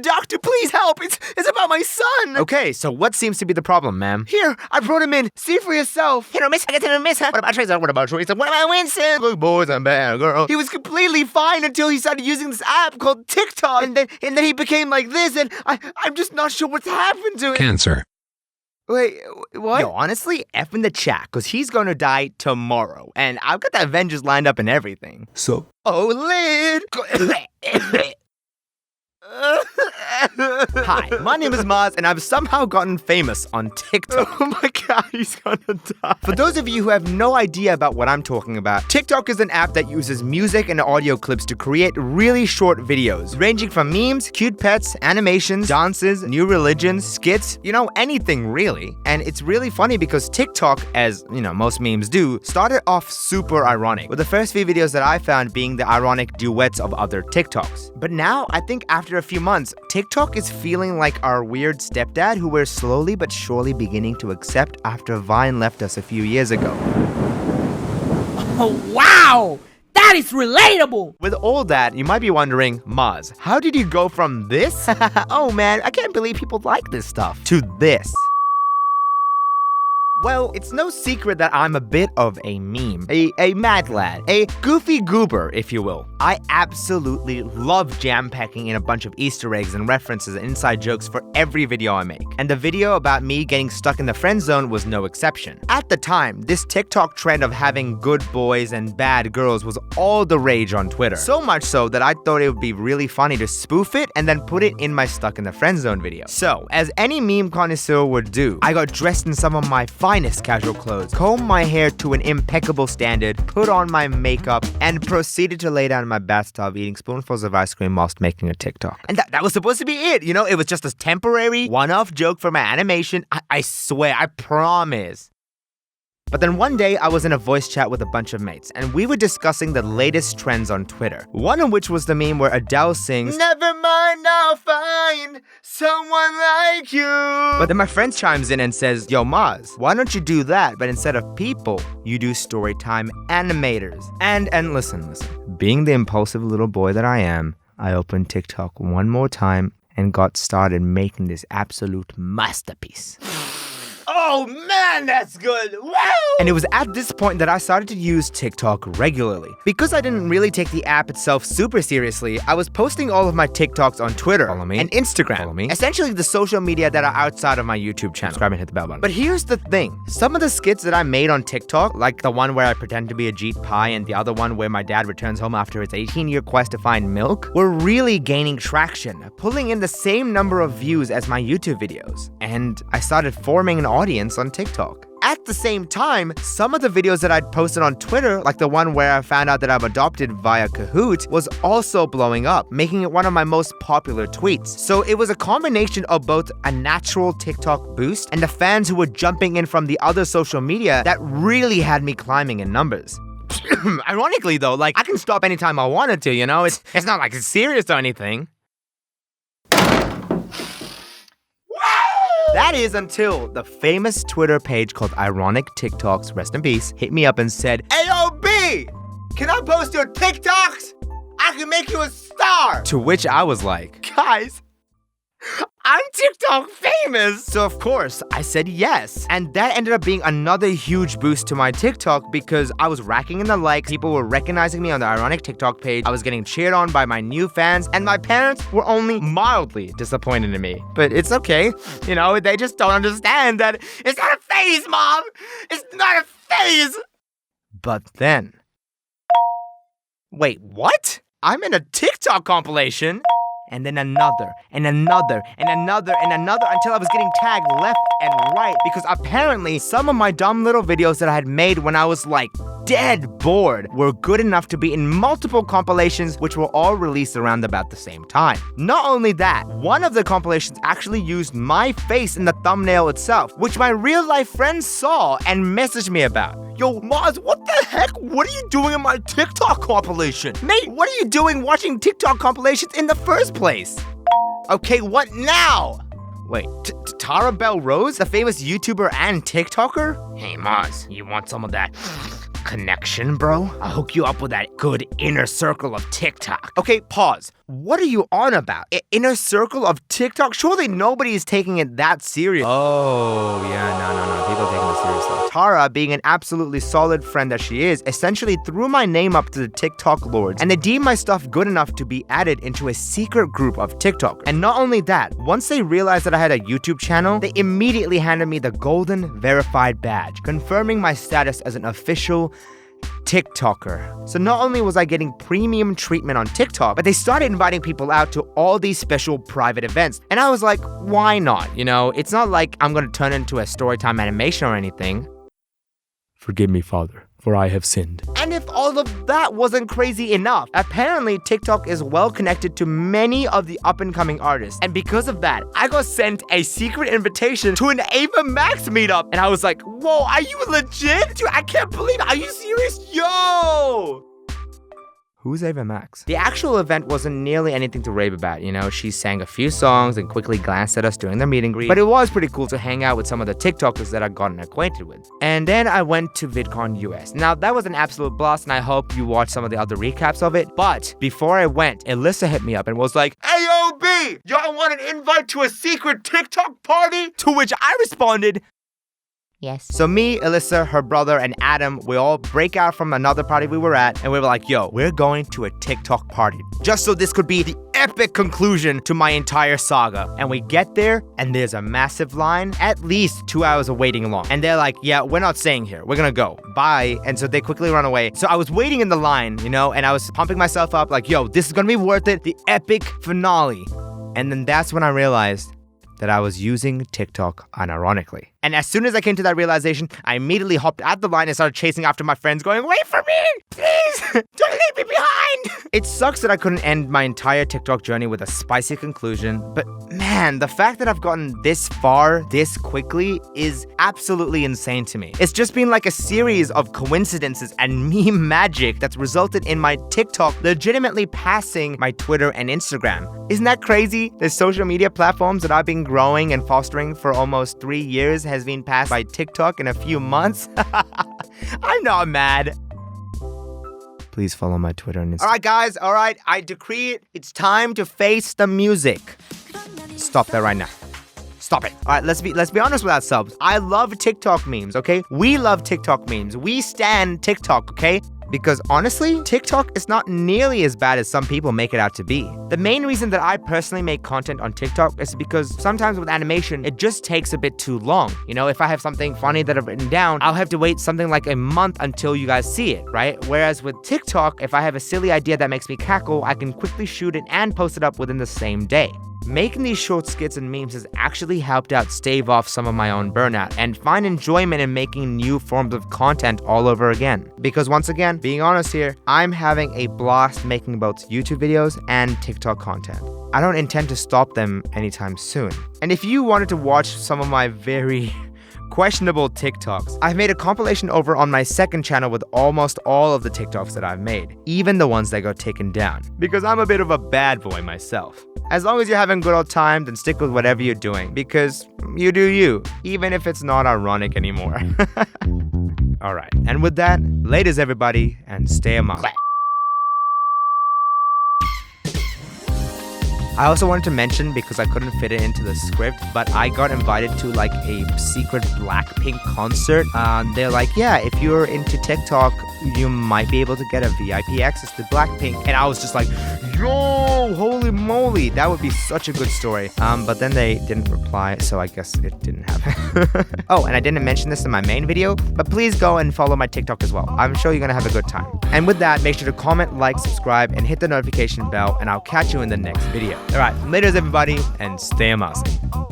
Doctor, please help. It's about my son. Okay, so what seems to be the problem, ma'am? Here, I brought him in. See for yourself. Miss, What about Teresa? What about Teresa? What about Winston? Good boys and bad girl. He was completely fine until he started using this app called TikTok. And then he became like this, and I'm just not sure what's happened to him. Cancer. Wait, what? Yo, honestly, F in the chat, because he's going to die tomorrow. And I've got the Avengers lined up and everything. So? Oh, lid! Hi, my name is Maz, and I've somehow gotten famous on TikTok. Oh my god, he's gonna die. For those of you who have no idea about what I'm talking about, TikTok is an app that uses music and audio clips to create really short videos, ranging from memes, cute pets, animations, dances, new religions, skits, anything really. And it's really funny because TikTok, as, most memes do, started off super ironic, with the first few videos that I found being the ironic duets of other TikToks. But now, I think after a few months, TikTok is feeling like our weird stepdad who we're slowly but surely beginning to accept after Vine left us a few years ago. Oh, wow! That is relatable! With all that, you might be wondering, Maz, how did you go from this, oh man, I can't believe people like this stuff, to this? Well, it's no secret that I'm a bit of a meme, a mad lad, a goofy goober, if you will. I absolutely love jam-packing in a bunch of Easter eggs and references and inside jokes for every video I make. And the video about me getting stuck in the friend zone was no exception. At the time, this TikTok trend of having good boys and bad girls was all the rage on Twitter. So much so that I thought it would be really funny to spoof it and then put it in my Stuck in the Friend Zone video. So, as any meme connoisseur would do, I got dressed in some of my finest casual clothes, combed my hair to an impeccable standard, put on my makeup, and proceeded to lay down in my bathtub eating spoonfuls of ice cream whilst making a TikTok. And that was supposed to be it, it was just a temporary, one-off joke for my animation. I swear, I promise. But then one day, I was in a voice chat with a bunch of mates, and we were discussing the latest trends on Twitter. One of which was the meme where Adele sings, "Never mind, I'll find someone like you." But then my friend chimes in and says, "Yo, Maz, why don't you do that, but instead of people, you do storytime animators?" And listen, being the impulsive little boy that I am, I opened TikTok one more time and got started making this absolute masterpiece. Oh man, that's good! Wow! And it was at this point that I started to use TikTok regularly. Because I didn't really take the app itself super seriously, I was posting all of my TikToks on Twitter and Instagram. Essentially the social media that are outside of my YouTube channel. Subscribe and hit the bell button. But here's the thing. Some of the skits that I made on TikTok, like the one where I pretend to be a Jeet Pie and the other one where my dad returns home after his 18-year quest to find milk, were really gaining traction, pulling in the same number of views as my YouTube videos. And I started forming an audience on TikTok. At the same time, some of the videos that I'd posted on Twitter, like the one where I found out that I've adopted via Kahoot, was also blowing up, making it one of my most popular tweets. So it was a combination of both a natural TikTok boost and the fans who were jumping in from the other social media that really had me climbing in numbers. Ironically though, I can stop anytime I wanted to, It's not like it's serious or anything. That is until the famous Twitter page called Ironic TikToks, rest in peace, hit me up and said, "AOB, can I post your TikToks? I can make you a star." To which I was like, "Guys, I'm TikTok famous." So of course, I said yes. And that ended up being another huge boost to my TikTok because I was racking in the likes, people were recognizing me on the Ironic TikTok page, I was getting cheered on by my new fans, and my parents were only mildly disappointed in me. But it's okay, they just don't understand that it's not a phase, Mom! It's not a phase! But then... Wait, what? I'm in a TikTok compilation? And then another, and another, and another, and another until I was getting tagged left and right because apparently some of my dumb little videos that I had made when I was dead bored were good enough to be in multiple compilations which were all released around about the same time. Not only that, one of the compilations actually used my face in the thumbnail itself, which my real life friends saw and messaged me about. Yo, Maz, what the heck? What are you doing in my TikTok compilation? Mate, what are you doing watching TikTok compilations in the first place? Okay, what now? Wait, Tara Bell Rose, the famous YouTuber and TikToker? Hey, Maz, you want some of that connection, bro? I'll hook you up with that good inner circle of TikTok. Okay, pause. what are you on about? Inner circle of TikTok? Surely nobody is taking it that serious. Oh, yeah, no. People are taking it seriously. Tara, being an absolutely solid friend that she is, essentially threw my name up to the TikTok lords, and they deemed my stuff good enough to be added into a secret group of TikTok. And not only that, once they realized that I had a YouTube channel, they immediately handed me the golden verified badge, confirming my status as an official TikToker. So not only was I getting premium treatment on TikTok, but they started inviting people out to all these special private events. And I was like, why not? You know, it's not like I'm gonna turn into a storytime animation or anything. Forgive me, Father, for I have sinned. And if all of that wasn't crazy enough, apparently TikTok is well connected to many of the up-and-coming artists. And because of that, I got sent a secret invitation to an TheAMaazing meetup. And I was like, whoa, are you legit? Dude, I can't believe it. Are you serious? Yo! Who's TheAMaazing? The actual event wasn't nearly anything to rave about, you know. She sang a few songs and quickly glanced at us during the meet and greet. But it was pretty cool to hang out with some of the TikTokers that I'd gotten acquainted with. And then I went to VidCon US. Now, that was an absolute blast, and I hope you watched some of the other recaps of it. But before I went, Alyssa hit me up and was like, AOB, y'all want an invite to a secret TikTok party? To which I responded, Yes. so me, Alyssa, her brother, and Adam, we all break out from another party we were at, and we were like, yo, we're going to a TikTok party. Just so this could be the epic conclusion to my entire saga. And we get there, and there's a massive line, at least 2 hours of waiting long. And they're like, yeah, we're not staying here. We're gonna go. Bye. And so they quickly run away. So I was waiting in the line, you know, and I was pumping myself up like, yo, this is gonna be worth it. The epic finale. And then that's when I realized that I was using TikTok unironically. And as soon as I came to that realization, I immediately hopped out the line and started chasing after my friends going, wait for me, please, don't leave me behind. It sucks that I couldn't end my entire TikTok journey with a spicy conclusion, but man, the fact that I've gotten this far this quickly is absolutely insane to me. It's just been like a series of coincidences and meme magic that's resulted in my TikTok legitimately passing my Twitter and Instagram. Isn't that crazy? The social media platforms that I've been growing and fostering for almost 3 years has been passed by TikTok in a few months. I'm not mad. Please follow my Twitter and Instagram. All right, guys. All right. I decree it. It's time to face the music. Stop that right now. Stop it. All right, let's be honest with ourselves. I love TikTok memes, okay? We love TikTok memes. We stan TikTok, okay? Because honestly, TikTok is not nearly as bad as some people make it out to be. The main reason that I personally make content on TikTok is because sometimes with animation, it just takes a bit too long. You know, if I have something funny that I've written down, I'll have to wait something like a month until you guys see it, right? Whereas with TikTok, if I have a silly idea that makes me cackle, I can quickly shoot it and post it up within the same day. Making these short skits and memes has actually helped out stave off some of my own burnout and find enjoyment in making new forms of content all over again. Because once again, being honest here, I'm having a blast making both YouTube videos and TikTok content. I don't intend to stop them anytime soon. And if you wanted to watch some of my very questionable TikToks, I've made a compilation over on my second channel with almost all of the TikToks that I've made, even the ones that got taken down, because I'm a bit of a bad boy myself. As long as you're having a good old time, then stick with whatever you're doing, because you do you, even if it's not ironic anymore. Alright, and with that, laters everybody, and TheAMaazing. I also wanted to mention, because I couldn't fit it into the script, but I got invited to like a secret Blackpink concert. They're like, yeah, if you're into TikTok, you might be able to get a VIP access to Blackpink. And I was just like, yo, holy moly, that would be such a good story. But then they didn't reply, so I guess it didn't happen. Oh, and I didn't mention this in my main video, but please go and follow my TikTok as well. I'm sure you're gonna have a good time. And with that, make sure to comment, like, subscribe, and hit the notification bell, and I'll catch you in the next video. Alright, laters everybody, and TheAMaazing.